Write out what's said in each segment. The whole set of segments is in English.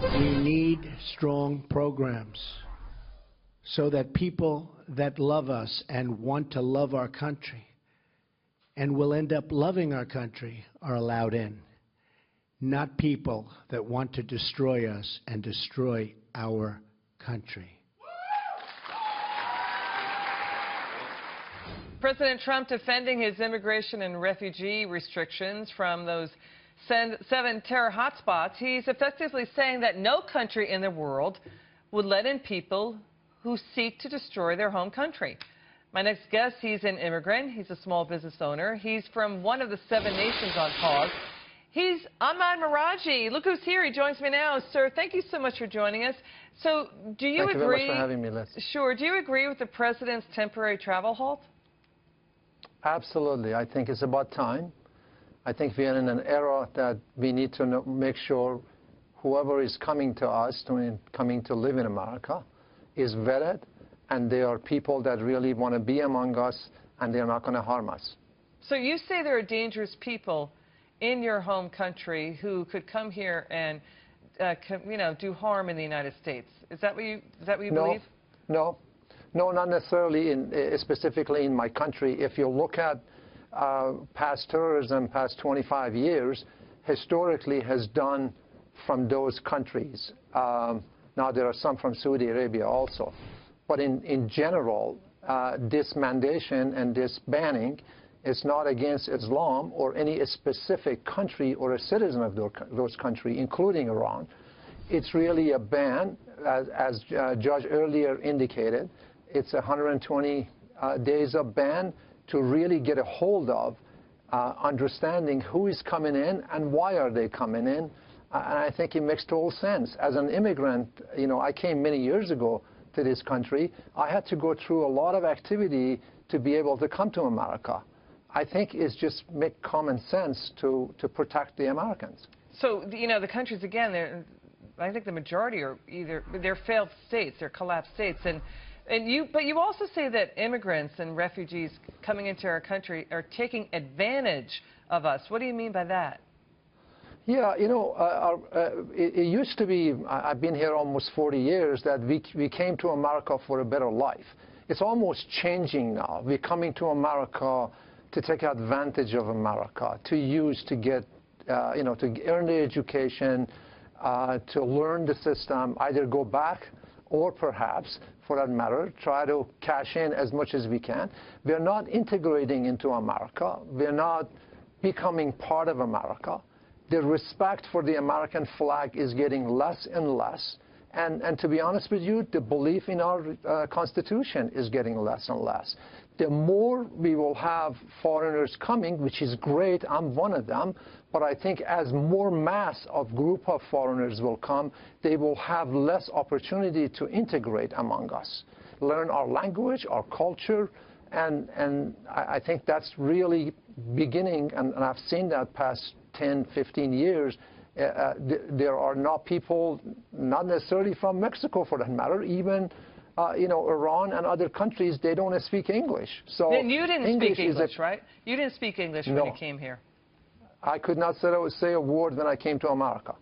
We need strong programs so that people that love us and want to love our country and will end up loving our country are allowed in, not people that want to destroy us and destroy our country. President Trump defending his immigration and refugee restrictions from those 7 terror hotspots. He's effectively saying that no country in the world would let in people who seek to destroy their home country. My next guest, he's an immigrant. He's a small business owner. He's from one of the 7 nations on pause. He's Ahmad Meradji. Look who's here. He joins me now. Sir, thank you so much for joining us. So do you agree? Thank you very much for having me, Liz. Sure. Do you agree with the president's temporary travel halt? Absolutely. I think it's about time. I think we are in an era that we need to make sure whoever is coming to us, coming to live in America, is vetted, and they are people that really want to be among us, and they're not going to harm us. So you say there are dangerous people in your home country who could come here and, do harm in the United States. Is that what you believe? No, not necessarily specifically in my country. If you look at past terrorism, past 25 years, historically has done from those countries. Now, there are some from Saudi Arabia also. But in general, this mandation and this banning is not against Islam or any specific country or a citizen of those countries, including Iran. It's really a ban, as Judge earlier indicated. It's 120 days of ban to really get a hold of understanding who is coming in and why are they coming in. And I think it makes total sense. As an immigrant, I came many years ago to this country. I had to go through a lot of activity to be able to come to America. I think it's just make common sense to protect the Americans. So, the countries, again, I think the majority are they're failed states, they're collapsed states. But you also say that immigrants and refugees coming into our country are taking advantage of us. What do you mean by that? Yeah, it used to be, I've been here almost 40 years, that we came to America for a better life. It's almost changing now. We're coming to America to take advantage of America, to get, to earn the education, to learn the system, either go back or perhaps, for that matter, try to cash in as much as we can. We're not integrating into America. We're not becoming part of America. The respect for the American flag is getting less and less. And to be honest with you, the belief in our Constitution is getting less and less. The more we will have foreigners coming, which is great, I'm one of them, but I think as more mass of group of foreigners will come, they will have less opportunity to integrate among us, learn our language, our culture, and I think that's really beginning, and I've seen that past 10, 15 years. There are not people, not necessarily from Mexico for that matter, even Iran and other countries, they don't speak English. So then you didn't speak English, right? You didn't speak English when you came here. I could not say a word when I came to America.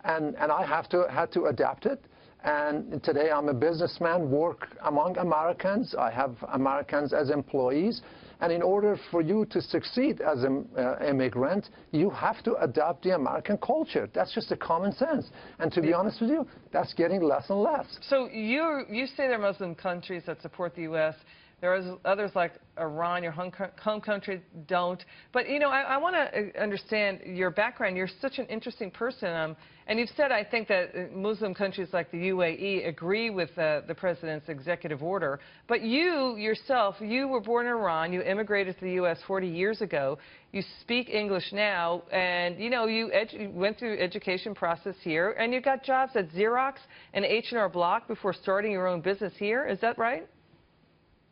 And I had to adapt it. And today I'm a businessman, work among Americans. I have Americans as employees. And in order for you to succeed as an immigrant, you have to adopt the American culture. That's just a common sense. And to be honest with you, that's getting less and less. So you say there are Muslim countries that support the U.S. There are others like Iran, your home country, don't. But, I want to understand your background. You're such an interesting person. And you've said, I think, that Muslim countries like the UAE agree with the president's executive order. But you, yourself, you were born in Iran. You immigrated to the U.S. 40 years ago. You speak English now. And, you went through education process here. And you got jobs at Xerox and H&R Block before starting your own business here. Is that right?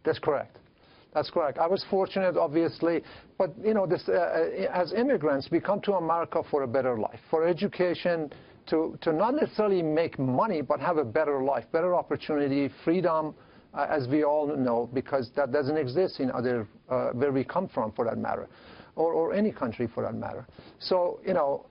That's correct. That's correct. I was fortunate, obviously, but as immigrants, we come to America for a better life, for education, to not necessarily make money, but have a better life, better opportunity, freedom, as we all know, because that doesn't exist in other where we come from, for that matter. or any country for that matter. So, you know,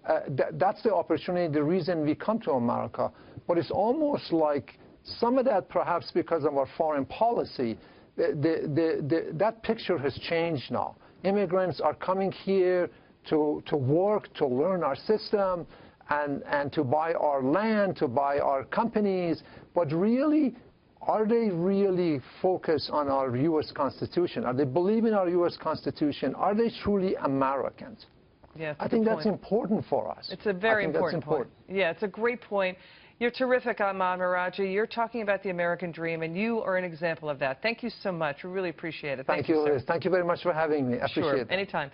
that's the opportunity, the reason we come to America. But it's almost like some of that perhaps because of our foreign policy, that picture has changed now. Immigrants are coming here to work, to learn our system, and to buy our land, to buy our companies. But really, are they really focused on our U.S. Constitution? Are they believe in our U.S. Constitution? Are they truly Americans? Yeah, I think that's important for us. It's a very important point. Yeah, it's a great point. You're terrific, Ahmad Meradji. You're talking about the American dream, and you are an example of that. Thank you so much. We really appreciate it. Thank you, Liz. Thank you very much for having me. I appreciate it. Anytime.